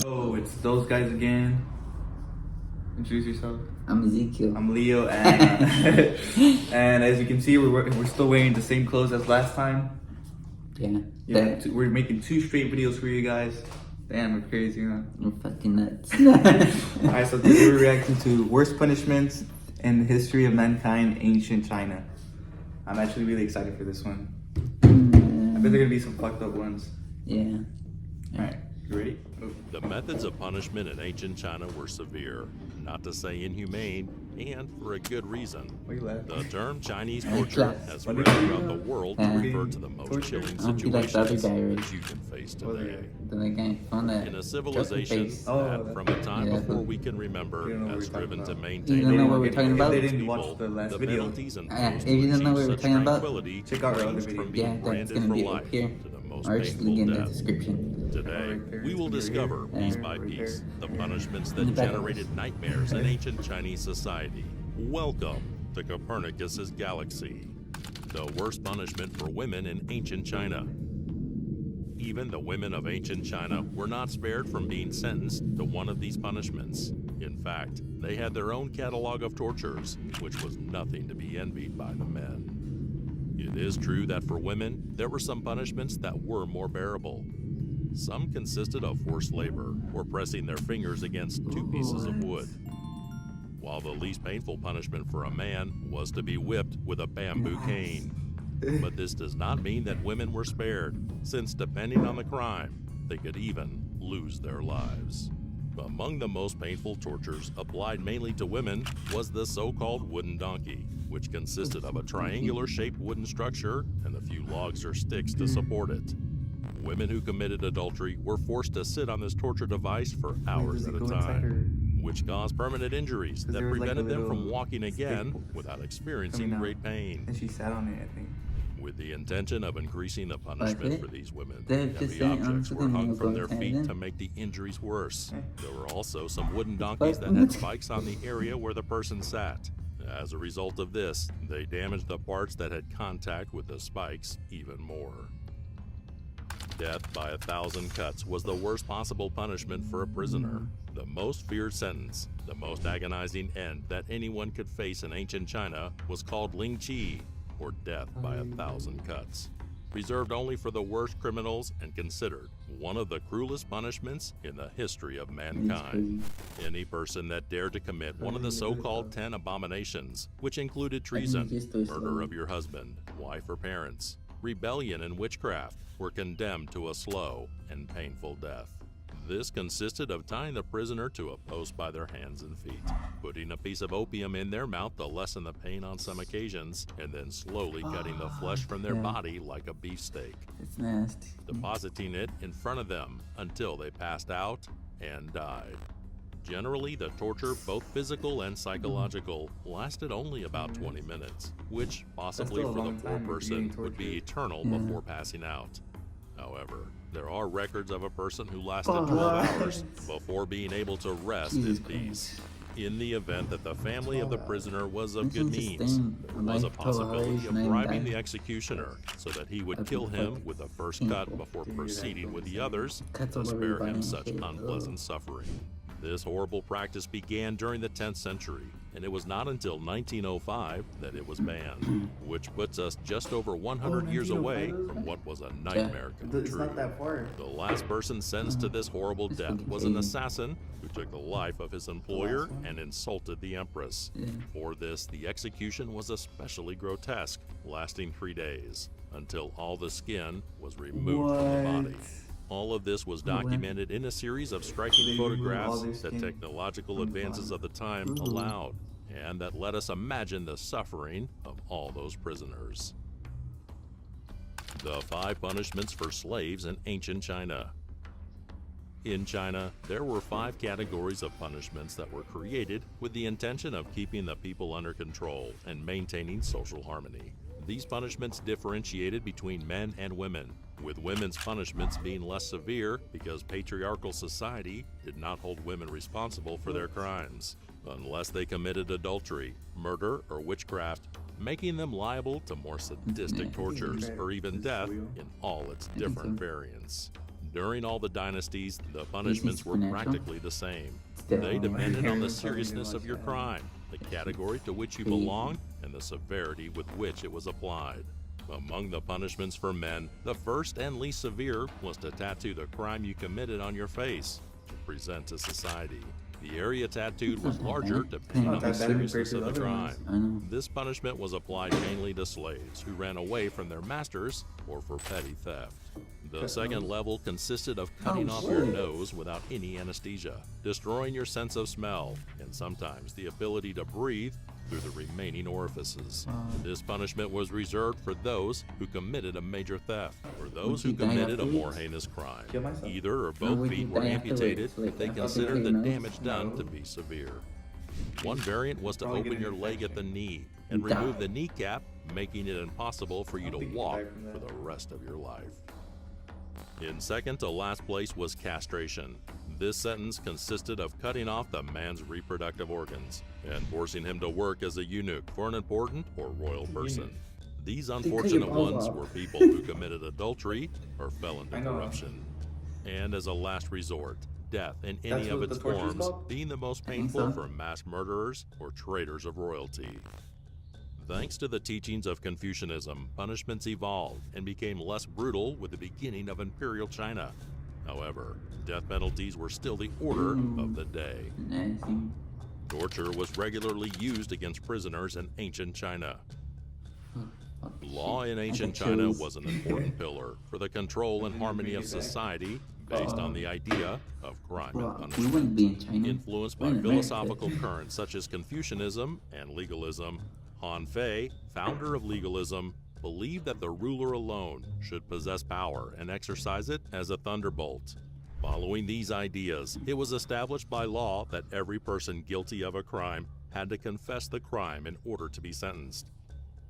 Oh, it's those guys again. Introduce yourself. I'm Ezekiel. I'm Leo, and and as you can see, we're still wearing the same clothes as last time. Yeah. We're making 2 straight videos for you guys. Damn, we're crazy, huh? We're fucking nuts. Alright, so today we're reacting to worst punishments in the history of mankind, ancient China. I'm actually really excited for this one. I bet there are gonna be some fucked up ones. Yeah. Alright, you ready? The methods of punishment in ancient China were severe, not to say inhumane, and for a good reason. The term Chinese torture has spread throughout the world to refer to the most chilling situations that you can face today. In a civilization that, from a time before we can remember, has striven to maintain You don't know what we're talking about? They didn't watch the last video. penalties imposed If you don't know to what we're achieve talking such about, tranquility check out our other ranged video. from yeah, being that's branded gonna for be up life here. to the most Or just link painful in the death. description. Today, we will discover piece by piece the punishments that generated nightmares in ancient Chinese society. Welcome to Copernicus's galaxy. The worst punishment for women in ancient China. Even the women of ancient China were not spared from being sentenced to one of these punishments. In fact, they had their own catalog of tortures, which was nothing to be envied by the men. It is true that for women, there were some punishments that were more bearable. Some consisted of forced labor or pressing their fingers against 2 pieces of wood, while the least painful punishment for a man was to be whipped with a bamboo cane. But this does not mean that women were spared, since depending on the crime, they could even lose their lives. Among the most painful tortures applied mainly to women was the so-called wooden donkey, which consisted of a triangular-shaped wooden structure and a few logs or sticks to support it. Women who committed adultery were forced to sit on this torture device for hours at a time, which caused permanent injuries that prevented them from walking again without experiencing great pain. And she sat on it, I think. With the intention of increasing the punishment for these women, They're heavy just objects were hung from their going feet to to make the injuries worse. There were also some wooden donkeys that had spikes on the area where the person sat. As a result of this, they damaged the parts that had contact with the spikes even more. Death by 1,000 cuts was the worst possible punishment for a prisoner. The most feared sentence, the most agonizing end that anyone could face in ancient China was called Ling Qi, or death by 1,000 cuts, reserved only for the worst criminals and considered one of the cruelest punishments in the history of mankind. Any person that dared to commit one of the so-called 10 abominations, which included treason, murder of your husband, wife, or parents, rebellion, and witchcraft, were condemned to a slow and painful death. This consisted of tying the prisoner to a post by their hands and feet, putting a piece of opium in their mouth to lessen the pain on some occasions, and then slowly cutting the flesh from their body like a beefsteak. It's nasty. Depositing it in front of them until they passed out and died. Generally, the torture, both physical and psychological, lasted only about 20 minutes, which possibly for the poor person would be eternal before passing out. However, there are records of a person who lasted 12 hours before being able to rest in peace. In the event that the family of the prisoner was of good means, there was a possibility of bribing the executioner so that he would kill him with the first cut before proceeding with the others to spare him such unpleasant suffering. This horrible practice began during the 10th century, and it was not until 1905 that it was banned, which puts us just over 100 years away from what was a nightmare come true. It's not that far. The last person sentenced to this horrible death was an assassin who took the life of his employer and insulted the empress. For this, the execution was especially grotesque, lasting 3 days, until all the skin was removed from the body. All of this was documented in a series of striking photographs that technological advances of the time allowed, and that let us imagine the suffering of all those prisoners. The 5 punishments for slaves in ancient China. In China, there were 5 categories of punishments that were created with the intention of keeping the people under control and maintaining social harmony. These punishments differentiated between men and women, with women's punishments being less severe because patriarchal society did not hold women responsible for their crimes. Unless they committed adultery, murder, or witchcraft, making them liable to more sadistic tortures or even death in all its different variants. During all the dynasties, the punishments were practically the same. They depended on the seriousness of your crime, the category to which you belonged, and the severity with which it was applied. Among the punishments for men, the first and least severe was to tattoo the crime you committed on your face to present to society. The area tattooed was larger depending on the seriousness of the crime. This punishment was applied mainly to slaves who ran away from their masters or for petty theft. The second level consisted of cutting off your nose without any anesthesia, destroying your sense of smell, and sometimes the ability to breathe through the remaining orifices. This punishment was reserved for those who committed a major theft or those who committed a more heinous crime. Either or both feet were amputated if they considered the damage done to be severe. One variant was to open your leg at the knee and remove the kneecap, making it impossible for you to walk for the rest of your life. In second to last place was castration. This sentence consisted of cutting off the man's reproductive organs and forcing him to work as a eunuch for an important or royal person. These unfortunate ones were people who committed adultery or fell into corruption. And as a last resort, death in any of its forms being the most painful for mass murderers or traitors of royalty. Thanks to the teachings of Confucianism, punishments evolved and became less brutal with the beginning of Imperial China. However, death penalties were still the order of the day. Torture was regularly used against prisoners in ancient China. Law in ancient China was an important pillar for the control and harmony of society based on the idea of crime and punishment. Influenced by philosophical currents such as Confucianism and legalism, Han Fei, founder of legalism, believed that the ruler alone should possess power and exercise it as a thunderbolt. Following these ideas, it was established by law that every person guilty of a crime had to confess the crime in order to be sentenced.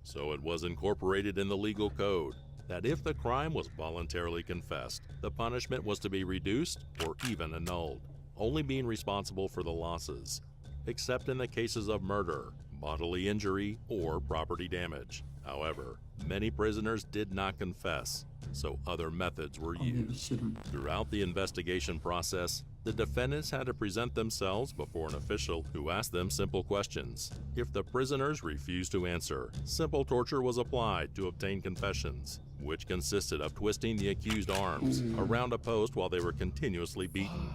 So it was incorporated in the legal code that if the crime was voluntarily confessed, the punishment was to be reduced or even annulled, only being responsible for the losses, except in the cases of murder, bodily injury, or property damage. However, many prisoners did not confess, so other methods were used. Throughout the investigation process, the defendants had to present themselves before an official who asked them simple questions. If the prisoners refused to answer, simple torture was applied to obtain confessions, which consisted of twisting the accused arms around a post while they were continuously beaten.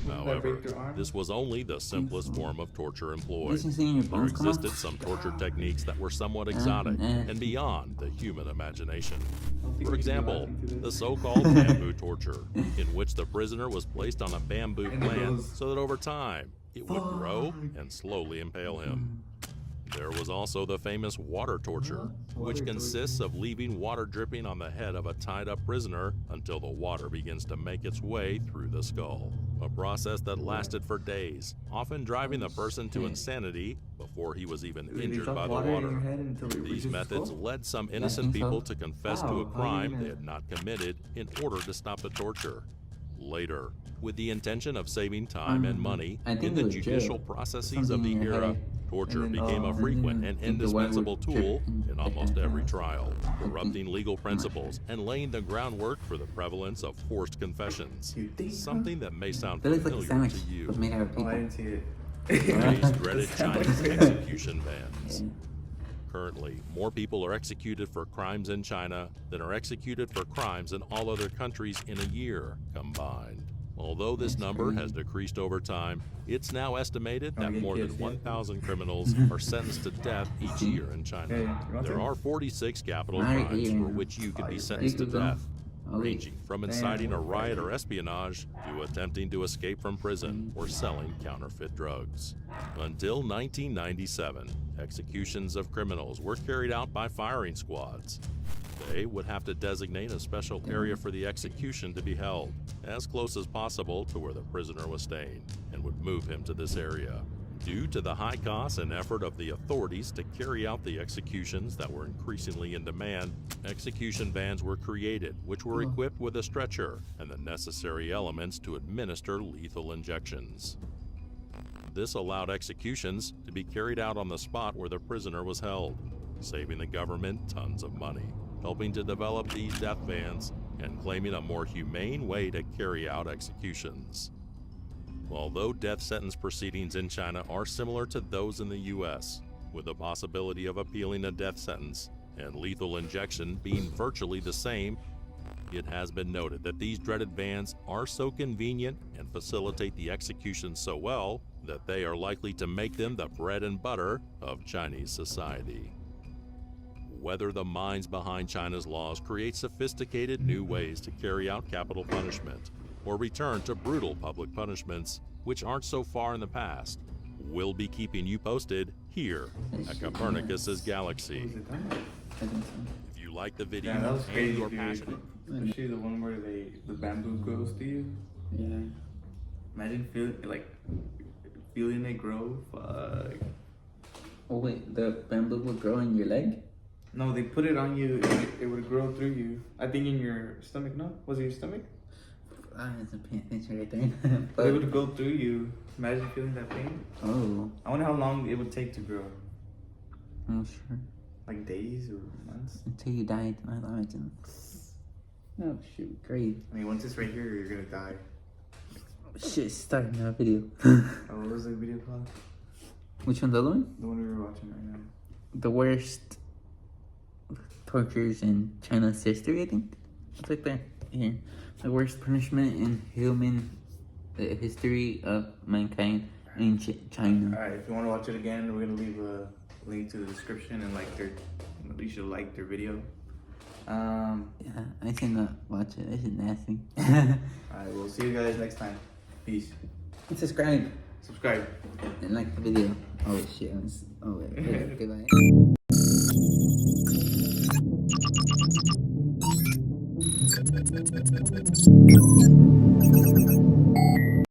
However, this was only the simplest form of torture employed. There existed some torture techniques that were somewhat exotic and beyond the human imagination. For example, the so-called bamboo torture, in which the prisoner was placed on a bamboo plant so that over time it would grow and slowly impale him. There was also the famous water torture, which consists of leaving water dripping on the head of a tied-up prisoner until the water begins to make its way through the skull, a process that lasted for days, often driving the person to insanity before he was even injured by the water. These methods led some innocent people to confess to a crime they had not committed in order to stop the torture. Later, with the intention of saving time and money in the judicial processes of the era, torture became a frequent and indispensable tool in almost every trial, corrupting legal principles and laying the groundwork for the prevalence of forced confessions, something that may sound familiar to you. Oh, I didn't see it. Today's dreaded Chinese execution bans. Currently, more people are executed for crimes in China than are executed for crimes in all other countries in a year combined. Although this number has decreased over time, it's now estimated that more than 1,000 criminals are sentenced to death each year in China. There are 46 capital crimes for which you could be sentenced to death, ranging from inciting a riot or espionage to attempting to escape from prison or selling counterfeit drugs. Until 1997, executions of criminals were carried out by firing squads. They would have to designate a special area for the execution to be held, as close as possible to where the prisoner was staying, and would move him to this area. Due to the high costs and effort of the authorities to carry out the executions that were increasingly in demand, execution vans were created which were equipped with a stretcher and the necessary elements to administer lethal injections. This allowed executions to be carried out on the spot where the prisoner was held, saving the government tons of money, helping to develop these death vans and claiming a more humane way to carry out executions. Although death sentence proceedings in China are similar to those in the US, with the possibility of appealing a death sentence and lethal injection being virtually the same, it has been noted that these dreaded vans are so convenient and facilitate the execution so well that they are likely to make them the bread and butter of Chinese society. Whether the minds behind China's laws create sophisticated new ways to carry out capital punishment or return to brutal public punishments, which aren't so far in the past, we'll be keeping you posted here at Copernicus's Galaxy. I think so. If you like the video Yeah, that was and crazy. you're Dude. passionate, Especially the one where the bamboo grows to you. Yeah. Imagine feeling it grow. Fuck. Oh wait, the bamboo will grow in your leg? No, they put it on you. It would grow through you. I think in your stomach. No, was it your stomach? I wasn't paying attention right there. But it would go through you. Imagine feeling that pain. Oh, I wonder how long it would take to grow. I'm not sure. Like days or months. Until you die, I imagine. Oh shoot, great. I mean, once it's right here, you're gonna die. Shit, starting a video. What was the video called? Which one, the other one? The one we were watching right now. The worst tortures in China's history, I think. It's like that. Here. The worst punishment in human history of mankind in China. Alright, if you want to watch it again, we're gonna leave a link to the description and you should like their video. Yeah, I should not watch it. This is nasty. Alright, we'll see you guys next time. Peace. And subscribe Subscribe. and like the video. Oh shit. Oh wait. Goodbye.